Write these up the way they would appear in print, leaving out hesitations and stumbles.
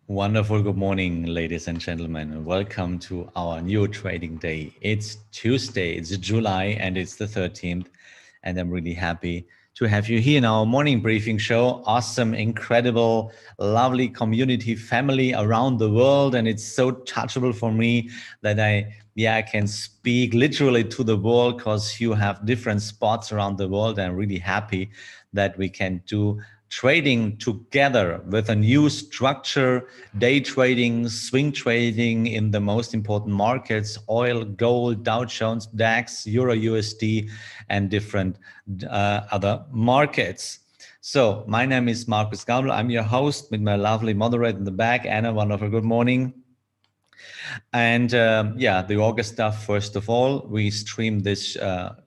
Wonderful good morning, ladies and gentlemen. Welcome to our new trading day. It's Tuesday, it's July, and it's the 13th. And I'm really happy to have you here in our morning briefing show. Awesome, incredible, lovely community family around the world. And it's so touchable for me that I can speak literally to the world because you have different spots around the world. I'm really happy that we can do trading together with a new structure, day trading, swing trading in the most important markets, oil, gold, Dow Jones, DAX, Euro USD, and different other markets. So my name is Markus Gabel. I'm your host with my lovely moderator in the back, Anna. Wonderful good morning. And the August stuff, first of all, we stream this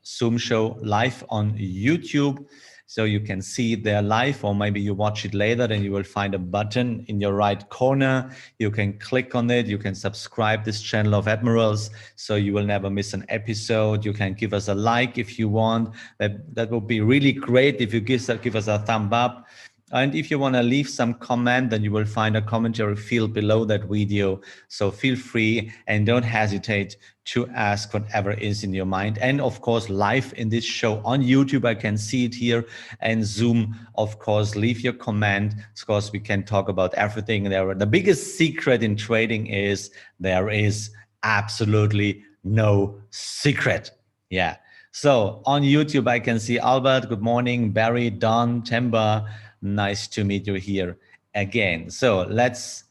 Zoom show live on YouTube. So you can see it there live, or maybe you watch it later, then you will find a button in your right corner. You can click on it. You can subscribe this channel of Admirals, so you will never miss an episode. You can give us a like if you want. That would be really great if you give us a thumb up. And if you want to leave some comment, then you will find a commentary field below that video. So feel free and don't hesitate to ask whatever is in your mind. And of course, live in this show on YouTube, I can see it here, and Zoom, of course, leave your comment. Of course, we can talk about everything. The biggest secret in trading is there is absolutely no secret. Yeah. So on YouTube, I can see Albert, good morning, Barry, Don, Temba. Nice to meet you here again. So let's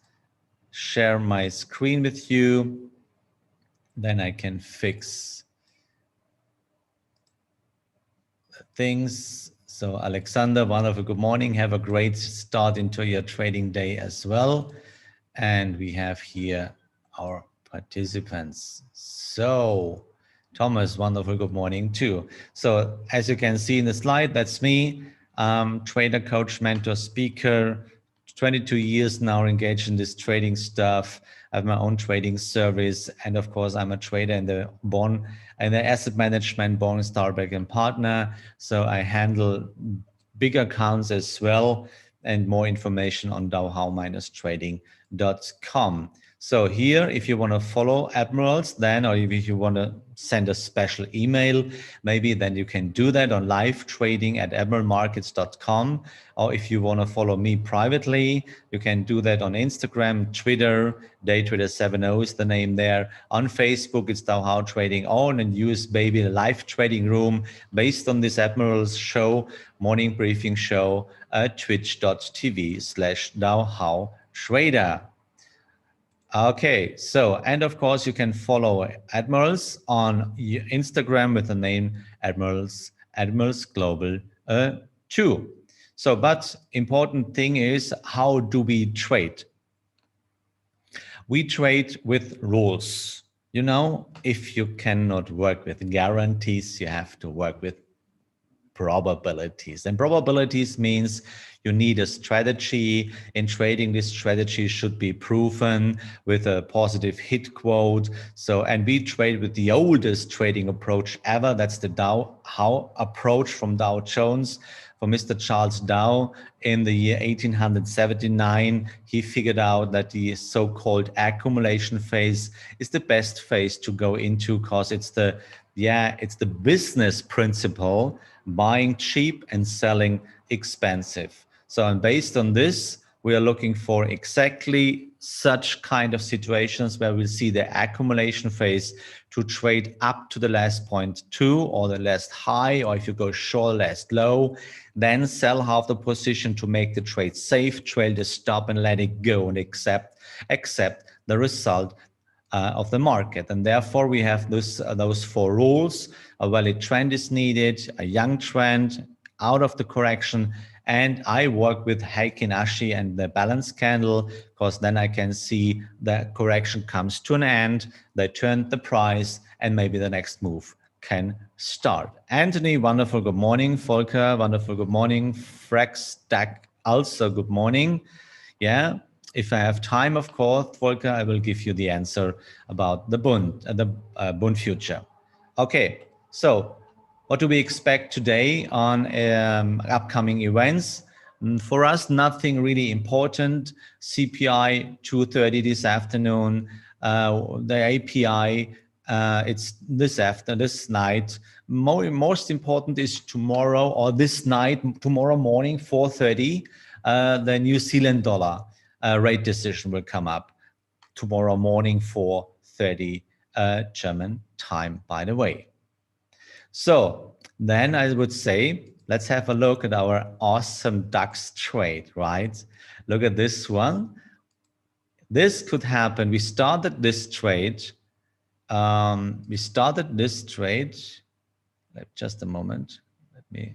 share my screen with you. Then I can fix the things. So Alexander, wonderful good morning. Have a great start into your trading day as well. And we have here our participants. So Thomas, wonderful good morning too. So as you can see in the slide, that's me. Trader, coach, mentor, speaker, 22 years now engaged in this trading stuff. I have my own trading service. And of course, I'm a trader in the asset management, Born Starbeck and partner. So I handle big accounts as well, and more information on dowhow-trading.com. So here, if you want to follow Admirals, then, or if you want to send a special email, maybe then you can do that on live trading at admiralmarkets.com. Or if you want to follow me privately, you can do that on Instagram, Twitter, Daytrader70 is the name there. On Facebook, it's Dowhow Trading On, and use baby live trading room based on this Admirals show, morning briefing show at twitch.tv/dowhowtrader. Okay, so, and of course you can follow Admirals on Instagram with the name Admirals Global 2. So, but important thing is, how do we trade? We trade with rules. You know, if you cannot work with guarantees, you have to work with probabilities. And probabilities means you need a strategy. In trading, this strategy should be proven with a positive hit quote. So, and we trade with the oldest trading approach ever. That's the Dow approach from Dow Jones. For Mr. Charles Dow in the year 1879, he figured out that the so-called accumulation phase is the best phase to go into, because it's the business principle, buying cheap and selling expensive. So, and based on this, we are looking for exactly such kind of situations where we'll see the accumulation phase to trade up to the last 0.2 or the last high, or if you go short, last low, then sell half the position to make the trade safe, trail the stop and let it go, and accept the result of the market. And therefore we have those 4 rules. A valid trend is needed, a young trend, out of the correction, and I work with Heikin Ashi and the balance candle, because then I can see the correction comes to an end, they turn the price, and maybe the next move can start. Anthony, wonderful good morning. Volker, wonderful good morning. Frex Stack, also good morning. Yeah. If I have time, of course, Volker, I will give you the answer about the Bund future. Okay, so what do we expect today on upcoming events? For us, nothing really important. CPI 2:30 this afternoon. The API, it's this night. Most important is tomorrow or this night, tomorrow morning, 4:30, the New Zealand dollar rate decision will come up. Tomorrow morning, 4:30 German time, by the way. So then I would say, let's have a look at our awesome DAX trade, right? Look at this one. This could happen. We started this trade. Just a moment. Let me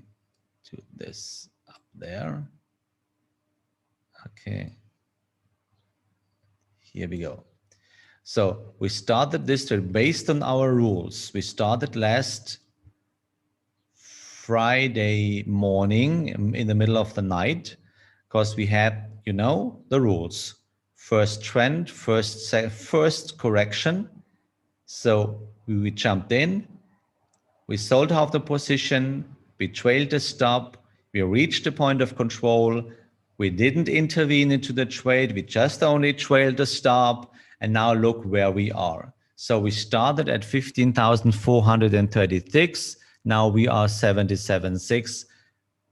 do this up there. Okay. Here we go. So we started this trade based on our rules. We started last Friday morning in the middle of the night, because we had, you know, the rules. First trend, first correction. So we jumped in, we sold half the position, we trailed the stop, we reached the point of control, we didn't intervene into the trade, we just only trailed the stop, and now look where we are. So we started at 15,436. Now we are 77.6.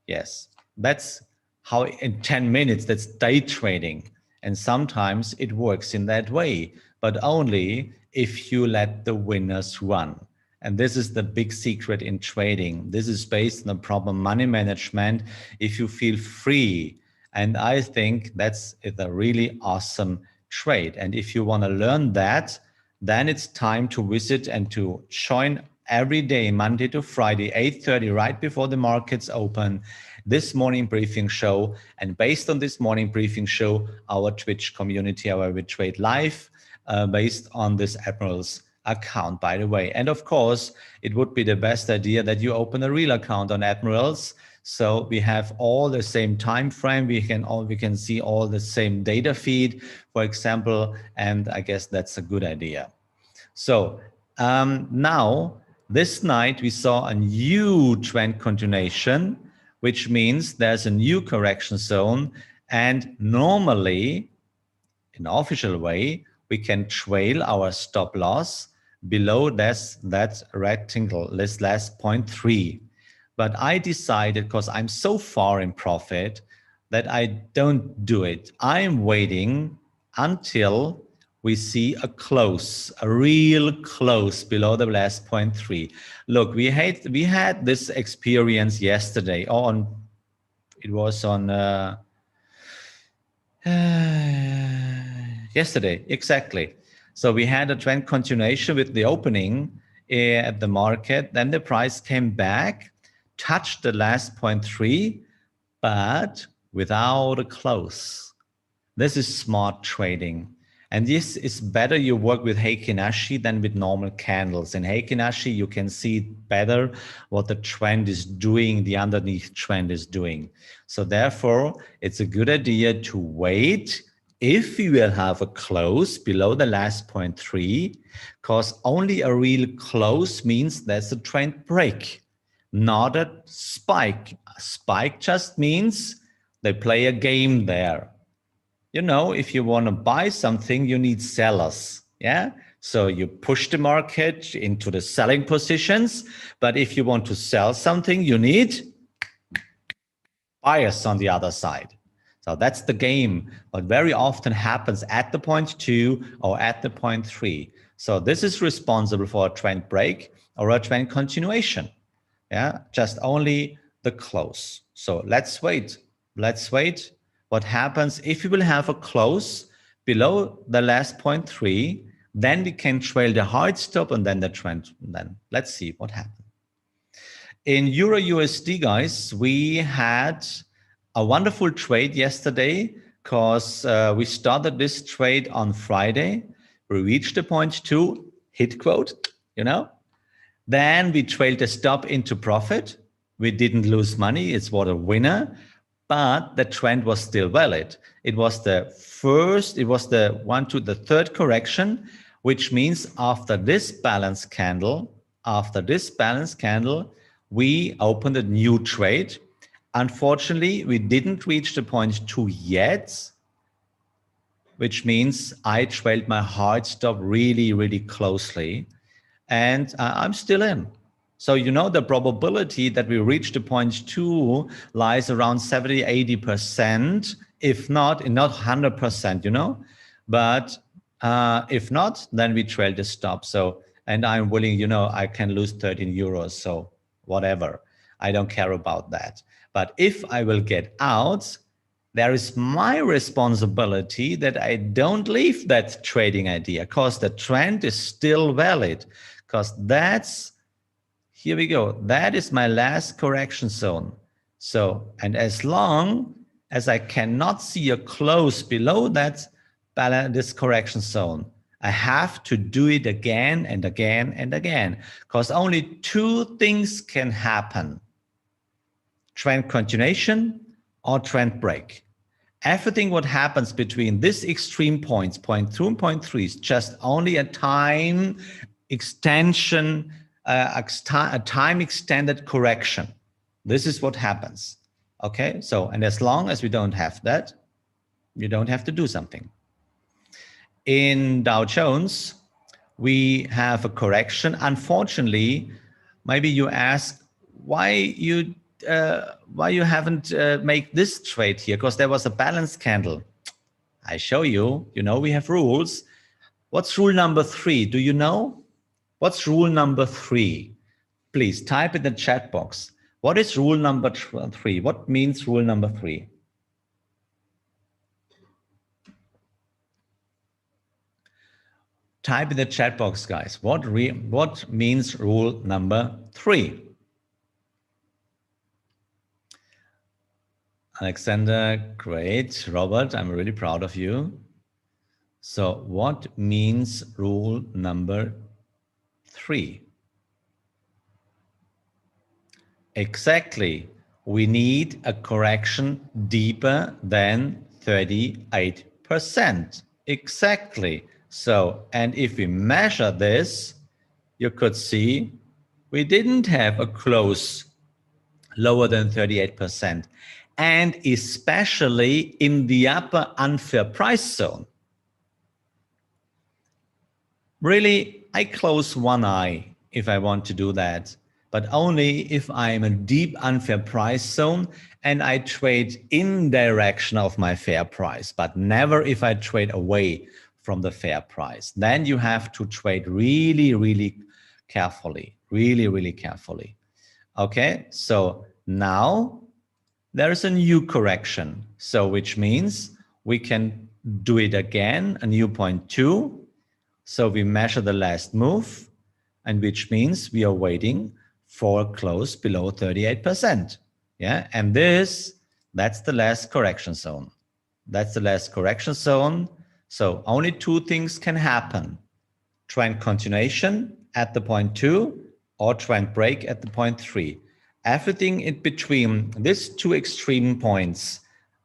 Yes, that's how in 10 minutes, that's day trading. And sometimes it works in that way, but only if you let the winners run. And this is the big secret in trading. This is based on the proper money management. If you feel free, and I think that's a really awesome trade. And if you want to learn that, then it's time to visit and to join every day, Monday to Friday, 8:30, right before the markets open, this morning briefing show. And based on this morning briefing show, our Twitch community, where we trade live, based on this Admirals account, by the way. And of course, it would be the best idea that you open a real account on Admirals. So we have all the same time frame. We can see all the same data feed, for example, and I guess that's a good idea. So now, this night we saw a new trend continuation, which means there's a new correction zone. And normally, in an official way, we can trail our stop loss below that rectangle, this last 0.3. But I decided, because I'm so far in profit, that I don't do it. I'm waiting until we see a real close below the last 0.3. Look, we had this experience yesterday. It was on yesterday, exactly. So we had a trend continuation with the opening at the market. Then the price came back, touched the last 0.3, but without a close. This is smart trading. And this is better you work with Heikin Ashi than with normal candles. In Heikin Ashi, you can see better what the trend is doing, the underneath trend is doing. So therefore, it's a good idea to wait if you will have a close below the last 0.3, because only a real close means there's a trend break, not a spike. A spike just means they play a game there. You know, if you want to buy something, you need sellers. Yeah. So you push the market into the selling positions. But if you want to sell something, you need buyers on the other side. So that's the game. But very often happens at the 0.2 or at the 0.3. So this is responsible for a trend break or a trend continuation. Yeah. Just only the close. So let's wait. Let's wait. What happens if we will have a close below the last 0.3, then we can trail the hard stop and then the trend. Then let's see what happens. In Euro USD, guys, we had a wonderful trade yesterday because we started this trade on Friday. We reached the 0.2 hit quote, you know. Then we trailed the stop into profit. We didn't lose money. It's what a winner. But the trend was still valid. It was the third correction, which means after this balance candle, we opened a new trade Unfortunately, we didn't reach the point 2 yet, which means I trailed my hard stop really, really closely, and I'm still in. So, you know, the probability that we reach the point 2 lies around 70, 80%, if not 100%, you know, but if not, then we trail the stop. So, and I'm willing, you know, I can lose 13 euros. So whatever, I don't care about that. But if I will get out, there is my responsibility that I don't leave that trading idea because the trend is still valid, because that's, here we go, that is my last correction zone. So, and as long as I cannot see a close below that this correction zone, I have to do it again and again and again, because only two things can happen: trend continuation or trend break. Everything what happens between this extreme points, point 2 and point 3, is just only a time extension, a time extended correction. This is what happens. Okay, so, and as long as we don't have that, you don't have to do something. In Dow Jones, we have a correction. Unfortunately, maybe you ask why you haven't made this trade here, because there was a balance candle. I show you, you know, we have rules. What's rule number 3? Do you know? What's rule number 3? Please type in the chat box. What is rule number 3? What means rule number 3? Type in the chat box, guys. What means rule number 3? Alexander, great. Robert, I'm really proud of you. So what means rule number 3? Exactly. We need a correction deeper than 38%. Exactly. So, and if we measure this, you could see we didn't have a close lower than 38%. And especially in the upper unfair price zone. Really, I close one eye if I want to do that, but only if I'm a deep unfair price zone and I trade in direction of my fair price, but never if I trade away from the fair price. Then you have to trade really, really carefully, really, really carefully. Okay, so now there is a new correction. So which means we can do it again, a new point 2. So we measure the last move, and which means we are waiting for a close below 38%. Yeah, and that's the last correction zone. That's the last correction zone. So only two things can happen: trend continuation at the point 2 or trend break at the point 3. Everything in between these two extreme points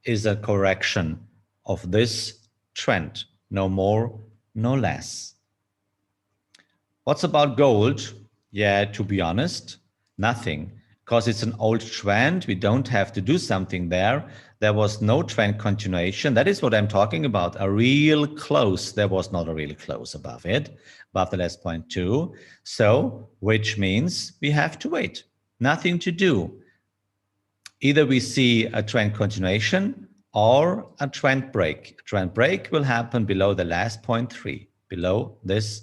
is a correction of this trend. No more, no less. What's about gold? Yeah, to be honest, nothing. Because it's an old trend, we don't have to do something there. There was no trend continuation. That is what I'm talking about. A real close. There was not a real close above it, above the last point 2. So, which means we have to wait. Nothing to do. Either we see a trend continuation or a trend break. A trend break will happen below the last point 3, below this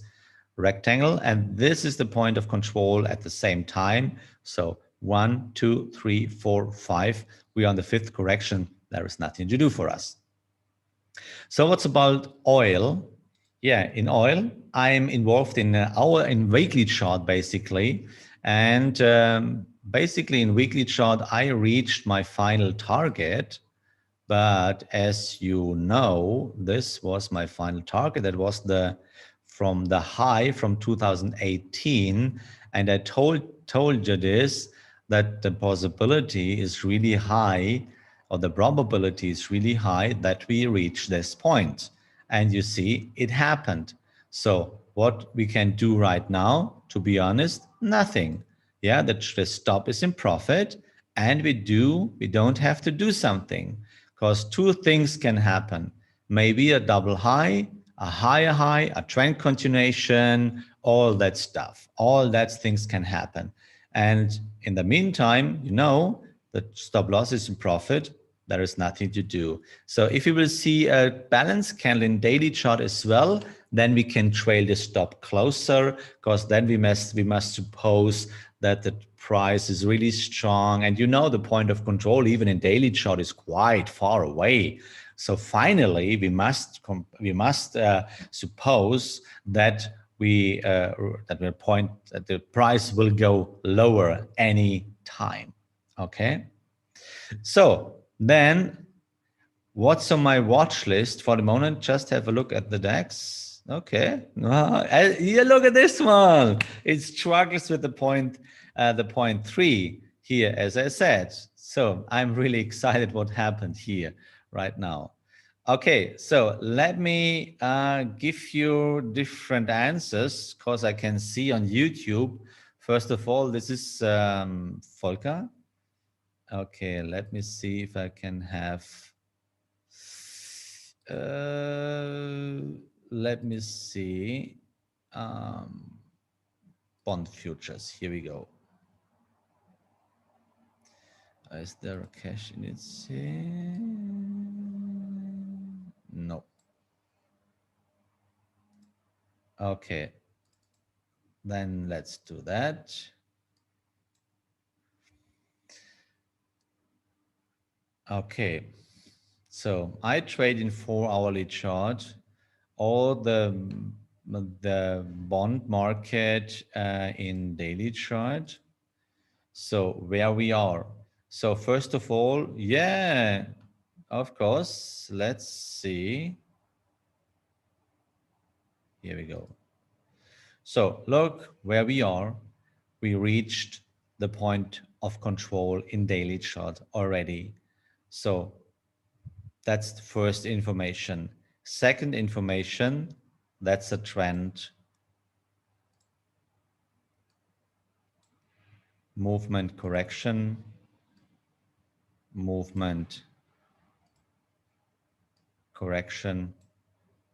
rectangle, and this is the point of control at the same time. So 1, 2, 3, 4, 5. We are on the 5th correction. There is nothing to do for us. So what's about oil? Yeah, in oil, I'm involved in weekly chart basically, and basically in weekly chart I reached my final target. But as you know, this was my final target. That was from the high from 2018, and I told you this, that the possibility is really high, or the probability is really high that we reach this point. And you see, it happened. So what we can do right now, to be honest, nothing. Yeah, the stop is in profit, And we don't have to do something, because two things can happen. Maybe a double high, a higher high, a trend continuation, all that stuff. All that things can happen. And in the meantime, you know, the stop loss is in profit. There is nothing to do. So if you will see a balanced candle in daily chart as well, then we can trail the stop closer, because then we must suppose that the price is really strong. And you know, the point of control, even in daily chart, is quite far away. So finally, we must suppose that that the price will go lower any time. Okay. So then, what's on my watch list for the moment? Just have a look at the DAX. Okay. Yeah, look at this one. It struggles with the point 0.3 here, as I said. So I'm really excited what happened here right now. Okay, so let me give you different answers, because I can see on YouTube. First of all, this is Volker. Okay, let me see if I can have, let me see, bond futures. Here we go. Is there a cash in it? No. Okay, then let's do that. Okay, so I trade in 4-hourly chart all the bond market in daily chart. So where we are. So first of all, yeah, of course, let's see. Here we go. So look where we are. We reached the point of control in daily chart already. So that's the first information. Second information, that's a trend. Movement correction, movement correction,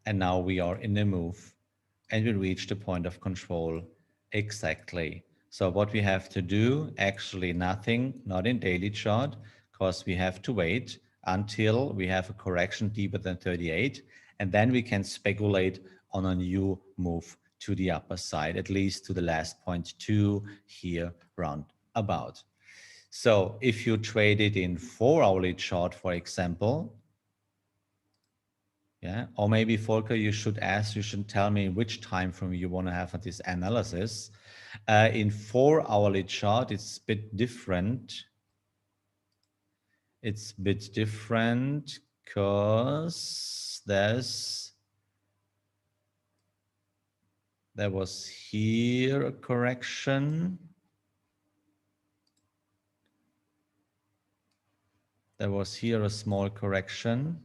and now we are in the move, and we reach the point of control exactly. So what we have to do, actually nothing, not in daily chart, because we have to wait until we have a correction deeper than 38, and then we can speculate on a new move to the upper side, at least to the last 0.2 here round about. So if you trade it in 4-hourly chart, for example, yeah, or maybe Volker, you should tell me which time frame you want to have at this analysis. In 4-hourly chart, it's a bit different. It's a bit different because there was here a correction. There was here a small correction.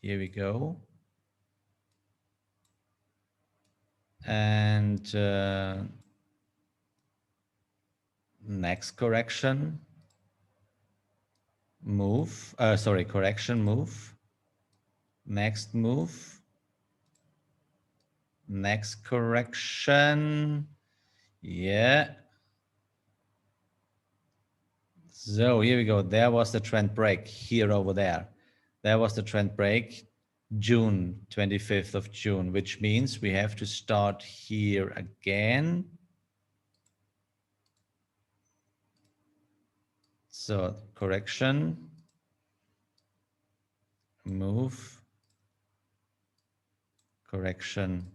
Here we go. And next correction move, correction move, next move, next correction. Yeah. So here we go. There was the trend break here over there. There was the trend break, June, 25th of June, which means we have to start here again. So correction, move, correction.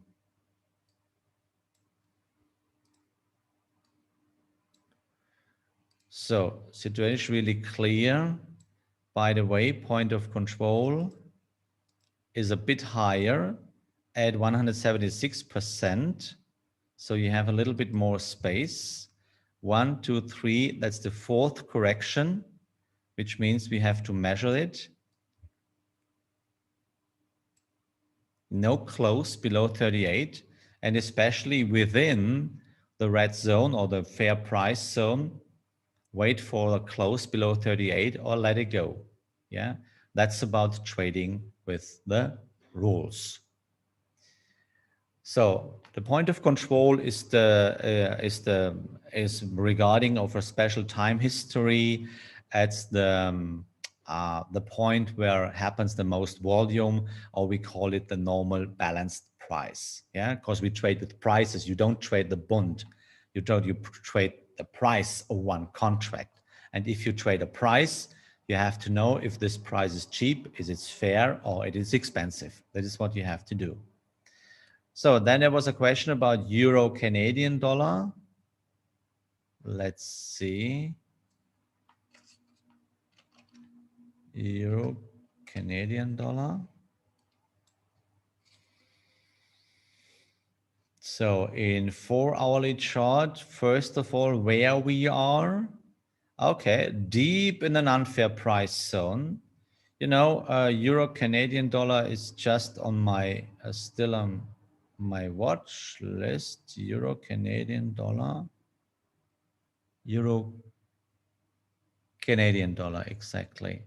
So situation really clear. By the way, point of control is a bit higher at 176%. So you have a little bit more space. 1, 2, 3, that's the fourth correction, which means we have to measure it. No close below 38, and especially within the red zone or the fair price zone, wait for a close below 38 or let it go. Yeah, that's about trading with the rules. So the point of control is regarding of a special time history. It's the point where happens the most volume, or we call it the normal balanced price. Yeah, because we trade with prices. You don't trade the bond. You trade the price of one contract. And if you trade a price, you have to know if this price is cheap, is it fair, or it is expensive. That is what you have to do. So then there was a question about Euro Canadian dollar. Let's see. Euro Canadian dollar. So in 4-hourly chart, first of all, where we are. Okay, deep in an unfair price zone. You know, Euro Canadian dollar is just on my, still on my watch list. Euro Canadian dollar. Euro Canadian dollar, exactly.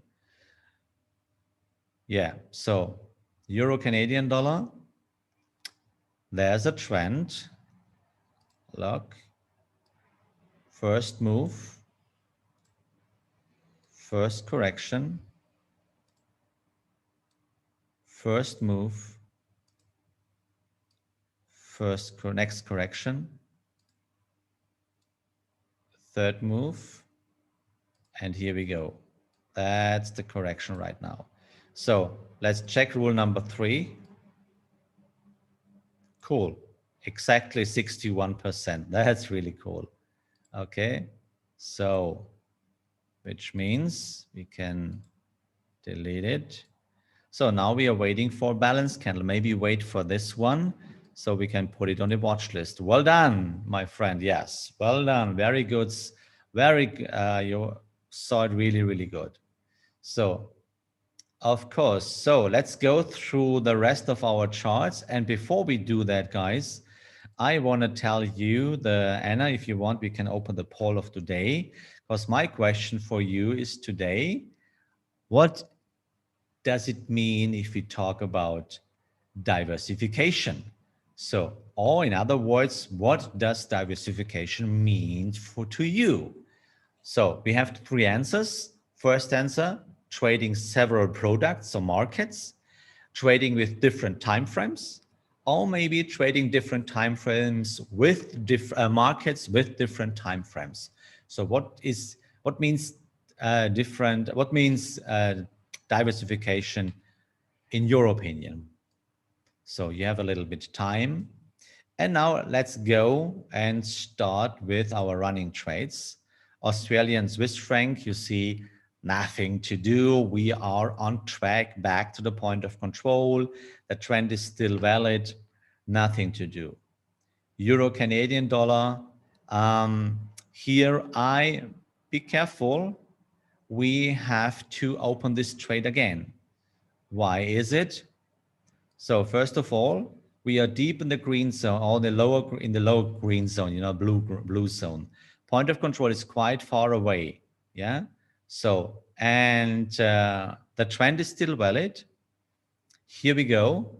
Yeah, so Euro Canadian dollar, there's a trend. Look, first move, first correction, first move, next correction, third move, and here we go. That's the correction right now. So let's check rule number 3. Cool, exactly 61%. That's really cool. Okay, so which means we can delete it. So now we are waiting for balance candle. Maybe wait for this one so we can put it on the watch list. Well done, my friend. Yes, well done. Very good. You saw it really, really good. So, of course. So let's go through the rest of our charts. And before we do that, guys, I want to tell you, Anna, if you want, we can open the poll of today. Because my question for you is today, what does it mean if we talk about diversification? So, or in other words, what does diversification mean to you? So we have 3 answers. First answer, trading several products or markets, trading with different time frames, or maybe trading different time frames with markets with different time frames. So what means diversification in your opinion? So you have a little bit time. And now let's go and start with our running trades. Australian Swiss franc, you see nothing to do. We are on track back to the point of control. The trend is still valid, nothing to do. Euro Canadian dollar, here be careful. We have to open this trade again. Why is it? So first of all, we are deep in the green zone, or in the lower green zone, you know, blue zone. Point of control is quite far away. Yeah. So, and the trend is still valid. Here we go.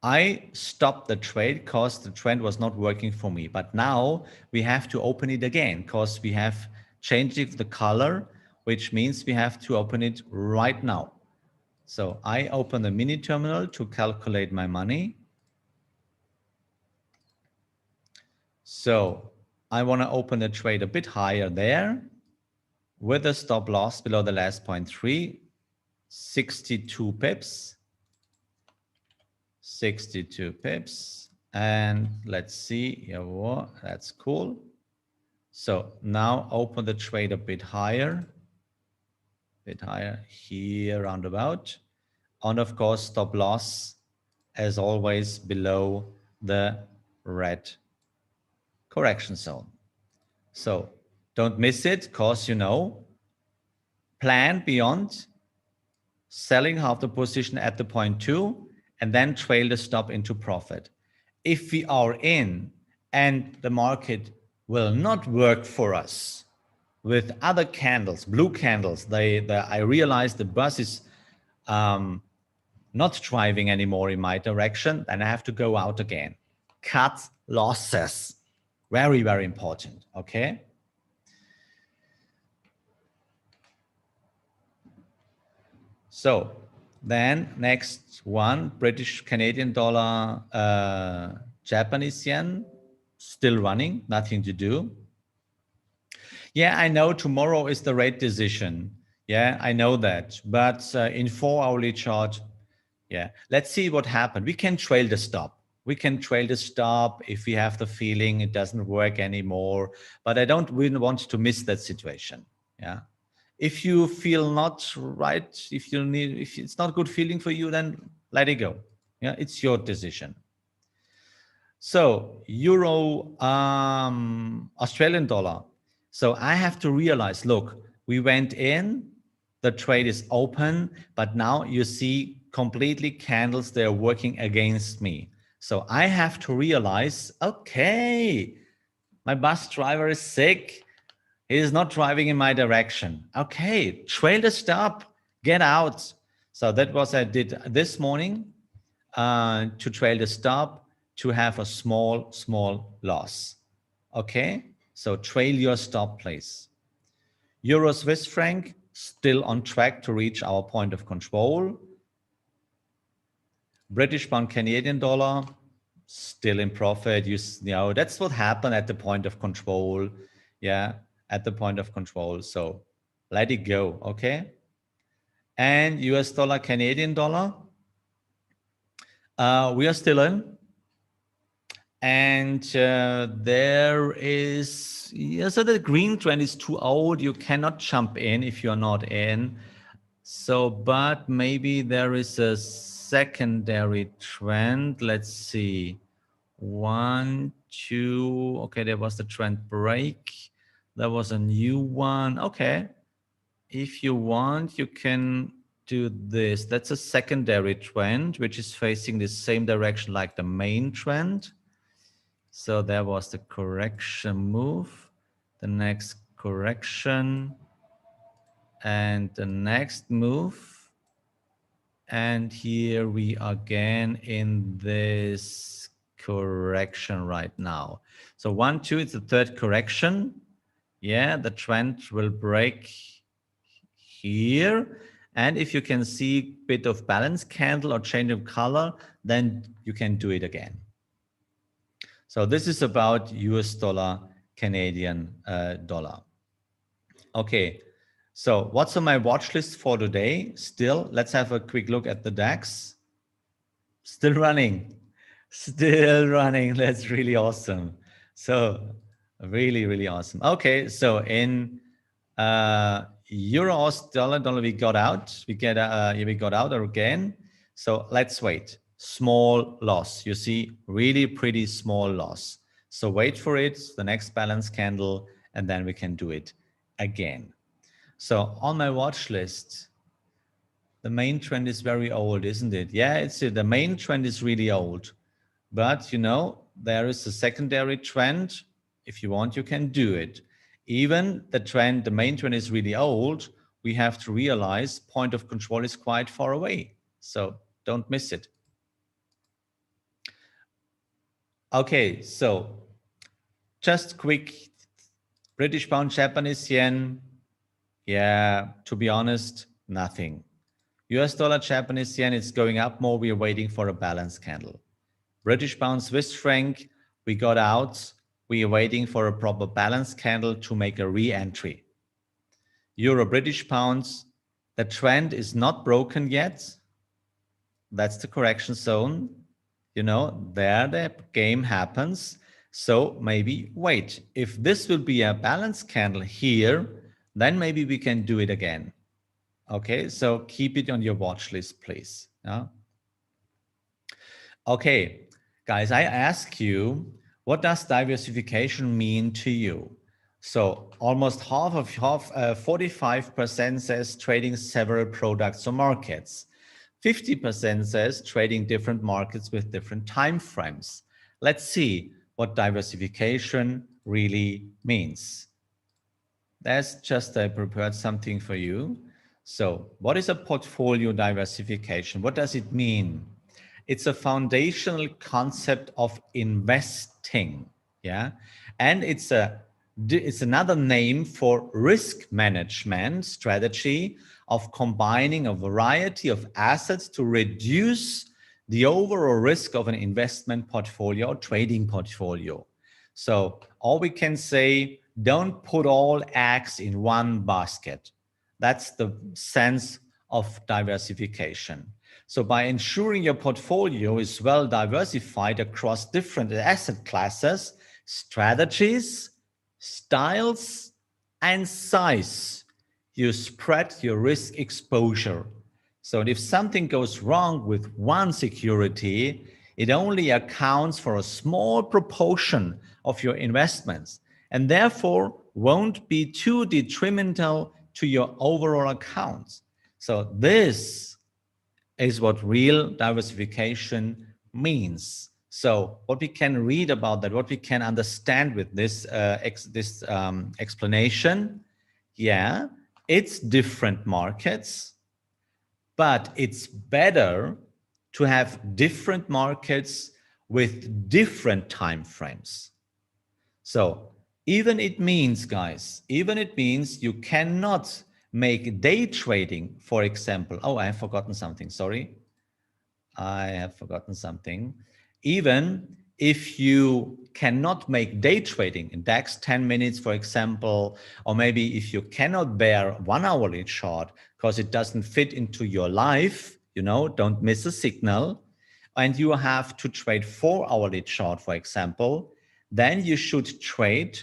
I stopped the trade because the trend was not working for me. But now we have to open it again because we have changed the color, which means we have to open it right now. So I open the mini terminal to calculate my money. So I want to open the trade a bit higher there with a stop loss below the last 0.3, 62 pips. 62 pips. And let's see, yeah, that's cool. So now open the trade a bit higher here roundabout. And of course, stop loss as always below the red correction zone. So don't miss it because, you know, plan beyond selling half the position at the 0.2 and then trail the stop into profit. If we are in and the market will not work for us, with other candles, blue candles, I realized the bus is not driving anymore in my direction, then I have to go out again. Cut losses. Very, very important, okay? So then next one, British Canadian dollar, Japanese yen, still running, nothing to do. Yeah, I know tomorrow is the rate decision. Yeah, I know that. But in 4-hourly chart, yeah, let's see what happened. We can trail the stop. We can trail the stop if we have the feeling it doesn't work anymore. But I don't really want to miss that situation. Yeah. If you feel not right, if it's not a good feeling for you, then let it go. Yeah, it's your decision. So euro, Australian dollar. So I have to realize, look, we went in, the trade is open, but now you see completely candles, they're working against me. So I have to realize, okay, my bus driver is sick. He is not driving in my direction. Okay, trail the stop, get out. So that was I did this morning to trail the stop to have a small loss. Okay, so trail your stop, please. Euro Swiss franc still on track to reach our point of control. British pound Canadian dollar still in profit. You know, that's what happened at the point of control. Yeah, at the point of control. So let it go, okay? And US dollar Canadian dollar, we are still in. And there is, yeah, so the green trend is too old. You cannot jump in if you're not in. So, but maybe there is a secondary trend. Let's see. 1, 2. Okay, there was the trend break. There was a new one. Okay. If you want, you can do this. That's a secondary trend, which is facing the same direction like the main trend. So there was the correction move, the next correction, and the next move. And here we are again in this correction right now. So 1, 2, it's the third correction. Yeah, the trend will break here. And if you can see a bit of balance candle or change of color, then you can do it again. So this is about US dollar, Canadian dollar. Okay, so what's on my watch list for today? Still, let's have a quick look at the DAX. Still running, still running. That's really awesome. So really, really awesome. Okay, so in Euro, dollar, we got out. We got out again. So let's wait. Small loss. You see, really pretty small loss. So wait for it, the next balance candle, and then we can do it again. So on my watch list, the main trend is very old, isn't it? Yeah, it's the main trend is really old. But you know, there is a secondary trend. If you want, you can do it. Even the trend, the main trend is really old. We have to realize point of control is quite far away. So don't miss it. Okay, so just quick, British pound, Japanese yen. Yeah, to be honest, nothing. US dollar, Japanese yen, it's going up more. We're waiting for a balance candle. British pound, Swiss franc, we got out. We are waiting for a proper balance candle to make a re-entry. Euro, British pounds, the trend is not broken yet. That's the correction zone. You know, there the game happens. So maybe wait. If this will be a balance candle here, then maybe we can do it again. Okay, so keep it on your watch list, please. Yeah. Okay, guys, I ask you, what does diversification mean to you? So almost 45% says trading several products or markets. 50% says trading different markets with different time frames. Let's see what diversification really means. That's just I prepared something for you. So what is a portfolio diversification? What does it mean? It's a foundational concept of investing. Yeah. And it's another name for risk management strategy of combining a variety of assets to reduce the overall risk of an investment portfolio or trading portfolio. So all we can say, don't put all eggs in one basket. That's the sense of diversification. So by ensuring your portfolio is well diversified across different asset classes, strategies, styles, and size, you spread your risk exposure. So if something goes wrong with one security, it only accounts for a small proportion of your investments and therefore won't be too detrimental to your overall accounts. So this is what real diversification means. So what we can read about that, what we can understand with this explanation, yeah, it's different markets, but it's better to have different markets with different time frames. So even it means, guys, even it means you cannot make day trading, for example. Oh, I have forgotten something. Sorry. I have forgotten something. Even if you cannot make day trading in DAX 10 minutes, for example, or maybe if you cannot bear 1 hourly chart because it doesn't fit into your life, you know, don't miss a signal, and you have to trade 4 hourly chart, for example, then you should trade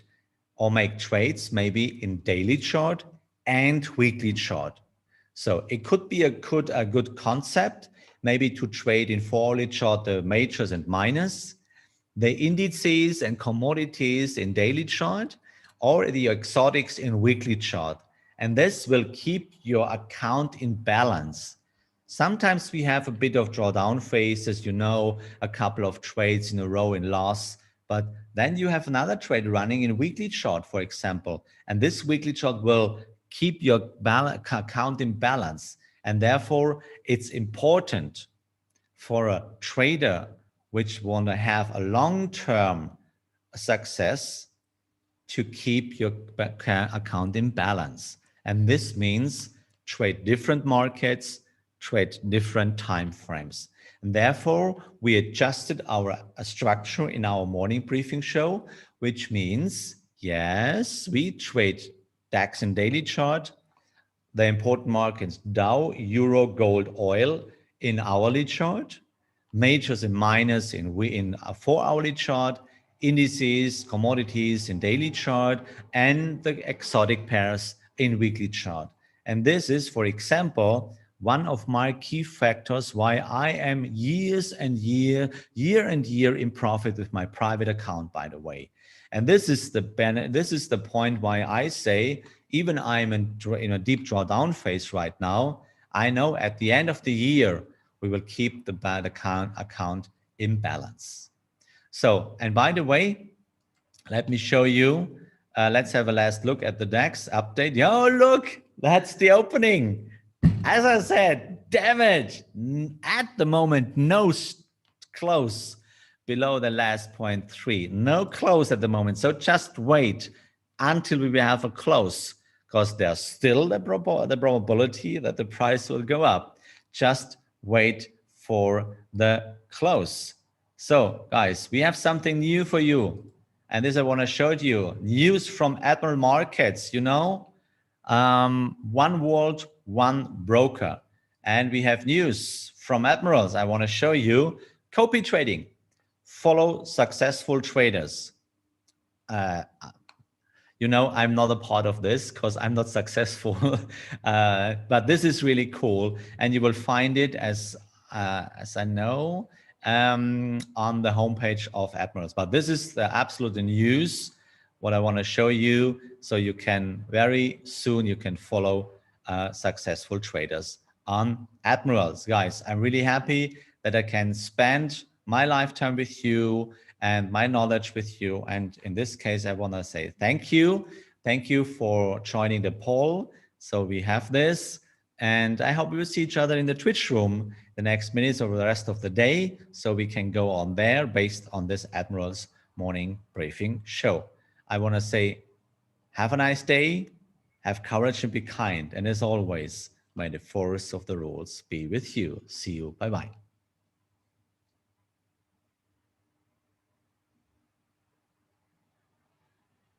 or make trades maybe in daily chart and weekly chart. So it could be a good concept, maybe to trade in 4 hourly chart the majors and minors, the indices and commodities in daily chart, or the exotics in weekly chart. And this will keep your account in balance. Sometimes we have a bit of drawdown phases, you know, a couple of trades in a row in loss, but then you have another trade running in weekly chart, for example, and this weekly chart will keep your account in balance. And therefore, it's important for a trader which want to have a long-term success to keep your account in balance. And this means trade different markets, trade different time frames. And therefore, we adjusted our structure in our morning briefing show, which means, yes, we trade DAX and daily chart, the important markets Dow, Euro, Gold, Oil in hourly chart, majors and minors in a 4 hourly chart, indices, commodities in daily chart, and the exotic pairs in weekly chart. And this is, for example, one of my key factors why I am year and year in profit with my private account, by the way. And this is the point why I say, even I'm in a deep drawdown phase right now, I know at the end of the year, we will keep the bad account in balance. So, and by the way, let me show you, let's have a last look at the DAX update. Oh, look, that's the opening. As I said, damn it, at the moment, no close below the last 0.3, no close at the moment. So just wait until we have a close, because there's still the probability that the price will go up. Just wait for the close. So guys, we have something new for you. And this I want to show you. News from Admiral Markets, you know, one world, one broker. And we have news from Admirals. I want to show you copy trading. Follow successful traders. You know, I'm not a part of this because I'm not successful, but this is really cool. And you will find it as I know, on the homepage of Admirals. But this is the absolute news, what I want to show you. So you can very soon, you can follow successful traders on Admirals. Guys, I'm really happy that I can spend my lifetime with you and my knowledge with you. And in this case, I want to say thank you. Thank you for joining the poll. So we have this, and I hope we will see each other in the Twitch room the next minutes over the rest of the day, so we can go on there based on this Admiral's morning briefing show. I want to say, have a nice day, have courage and be kind. And as always, may the force of the rules be with you. See you. Bye-bye.